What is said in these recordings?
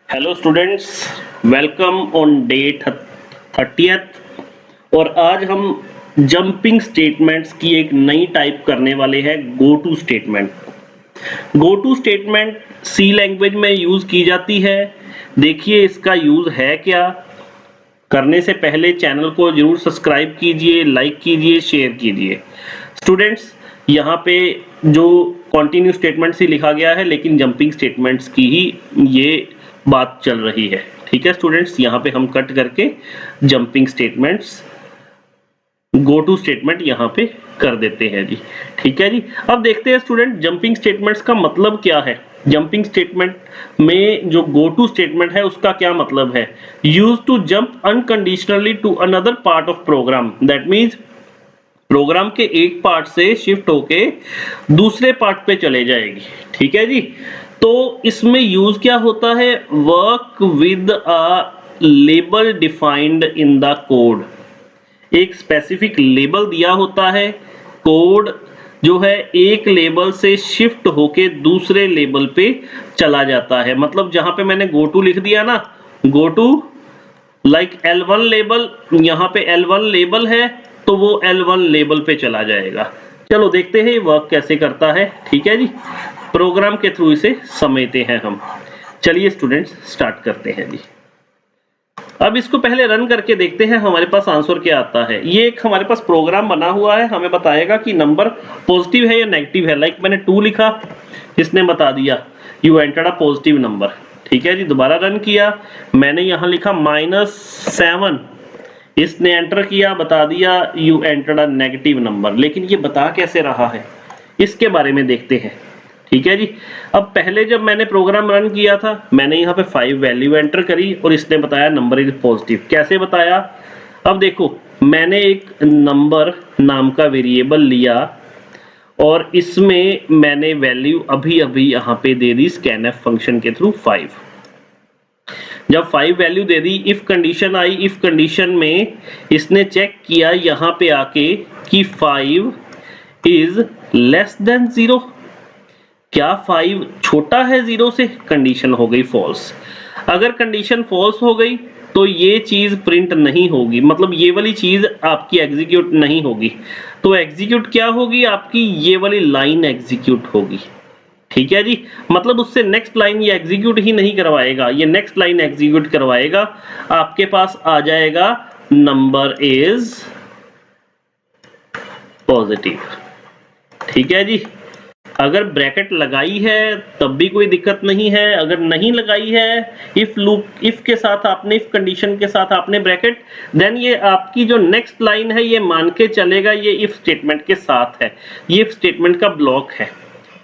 Hello students, welcome on day 30th। और आज हम जंपिंग स्टेटमेंट्स की एक नई टाइप करने वाले हैं, go to statement. Go to statement C language में यूज की जाती है। देखिए इसका यूज है क्या। करने से पहले चैनल को जरूर सब्सक्राइब कीजिए, लाइक कीजिए, शेयर कीजिए। स्टूडेंट्स, यहाँ पे जो कॉन्टिन्यू स्टेटमेंट्स ही लिखा गया है, लेकिन जंपिंग स्टेटमेंट्स की ही ये बात चल रही है। ठीक है स्टूडेंट्स, यहाँ पे हम कट करके jumping statements go to statement यहाँ पे कर देते हैं जी। ठीक है जी, अब देखते हैं स्टूडेंट जंपिंग स्टेटमेंट्स का मतलब क्या है। जंपिंग स्टेटमेंट में जो गो टू स्टेटमेंट है उसका क्या मतलब है। Use to jump unconditionally to another part of program. That means program के एक पार्ट से शिफ्ट होके दूसरे पार्ट पे चले जाएगी। ठीक है जी, तो इसमें यूज क्या होता है, work with a label defined in the code. एक स्पेसिफिक लेबल दिया होता है, कोड जो है एक लेबल से शिफ्ट होके दूसरे लेबल पे चला जाता है। मतलब जहां पे मैंने गो टू लिख दिया ना, go to like L1 label, यहाँ पे L1 लेबल है तो वो L1 लेबल पे चला जाएगा। चलो देखते हैं ये वर्क कैसे करता है। ठीक है जी, प्रोग्राम के थ्रू इसे समझते हैं हम। चलिए स्टूडेंट्स स्टार्ट करते हैं जी। अब इसको पहले रन करके देखते हैं हमारे पास आंसर क्या आता है। ये एक हमारे पास प्रोग्राम बना हुआ है, हमें बताएगा कि नंबर पॉजिटिव है या नेगेटिव है। लाइक मैंने 2 लिखा, इसने बता दिया you entered a positive number. ठीक है जी, दोबारा रन किया, मैंने यहाँ लिखा -7, इसने एंटर किया, बता दिया you entered a negative number. लेकिन ये बता कैसे रहा है, इसके बारे में देखते हैं। ठीक है जी, अब पहले जब मैंने प्रोग्राम रन किया था, मैंने यहाँ पे 5 वैल्यू एंटर करी और इसने बताया नंबर इज पॉजिटिव। कैसे बताया, अब देखो मैंने एक नंबर नाम का वेरिएबल लिया और इसमें मैंने वैल्यू अभी अभी यहाँ पे दे दी स्कैनफ फंक्शन के थ्रू 5। जब 5 value they the, if condition I, if condition में इसने चेक किया यहाँ पे आके कि 5 इज लेस देन 0। क्या 5 छोटा है 0 से, कंडीशन हो गई फॉल्स। अगर कंडीशन फॉल्स हो गई तो ये चीज प्रिंट नहीं होगी, मतलब ये वाली चीज आपकी एग्जीक्यूट नहीं होगी। तो एग्जीक्यूट क्या होगी, आपकी ये वाली लाइन एग्जीक्यूट होगी। ठीक है जी, मतलब उससे नेक्स्ट लाइन ये एग्जीक्यूट ही नहीं करवाएगा, ये नेक्स्ट लाइन एग्जीक्यूट करवाएगा। आपके पास आ जाएगा नंबर इज पॉजिटिव। ठीक है जी, अगर ब्रैकेट लगाई है तब भी कोई दिक्कत नहीं है, अगर नहीं लगाई है, इफ लूप, इफ के साथ आपने, इफ कंडीशन के साथ आपने ब्रैकेट, देन ये आपकी जो नेक्स्ट लाइन है ये मान के चलेगा ये इफ स्टेटमेंट के साथ है, ये इफ स्टेटमेंट का ब्लॉक है।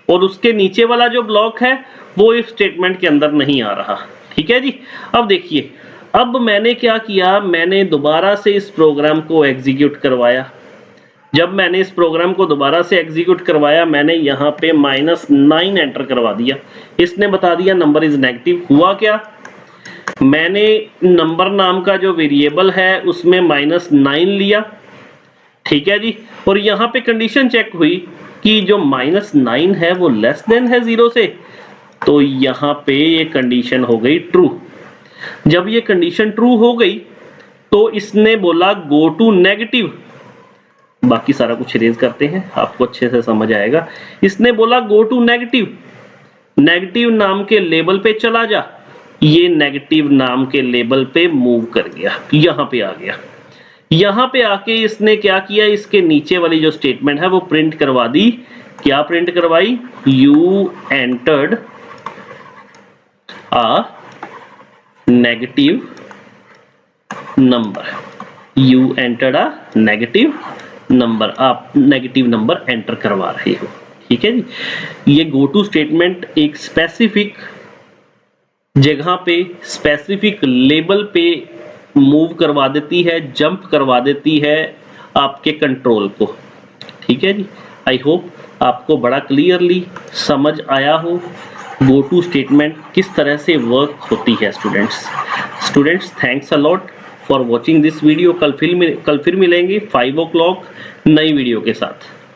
और उसके नीचे वाला जो ब्लॉक है वो इफ स्टेटमेंट के अंदर नहीं आ रहा। ठीक है जी, अब देखिए, अब मैंने क्या किया, मैंने दोबारा से इस प्रोग्राम को एग्जीक्यूट करवाया। जब मैंने इस प्रोग्राम को दोबारा से एग्जीक्यूट करवाया, मैंने यहाँ पे -9 एंटर करवा दिया, इसने बता दिया नंबर इज नेगेटिव। हुआ क्या, मैंने नंबर नाम का जो वेरिएबल है उसमें -9 लिया। ठीक है जी, और यहाँ पे कंडीशन चेक हुई कि जो -9 है वो लेस देन है 0 से, तो यहाँ पे ये कंडीशन हो गई ट्रू। जब ये कंडीशन ट्रू हो गई तो इसने बोला गो टू नेगेटिव। बाकी सारा कुछ इरेज करते हैं, आपको अच्छे से समझ आएगा। इसने बोला गो टू नेगेटिव, नेगेटिव नाम के लेबल पे चला जा। ये नेगेटिव नाम के लेबल पे मूव कर गया, यहाँ पे आ गया। यहाँ पे आके इसने क्या किया, इसके नीचे वाली जो स्टेटमेंट है वो प्रिंट करवा दी। क्या प्रिंट करवाई, you entered a negative number, you entered a negative number, आप नेगेटिव नंबर एंटर करवा रहे हो। ठीक है जी, ये गो टू स्टेटमेंट एक स्पेसिफिक जगह पे, स्पेसिफिक लेबल पे मूव करवा देती है, जंप करवा देती है आपके कंट्रोल को। ठीक है जी, आई होप आपको बड़ा क्लियरली समझ आया हो गो टू स्टेटमेंट किस तरह से वर्क होती है। Students thanks a lot for watching this video. कल फिर मिलेंगे 5 o'clock नई वीडियो के साथ।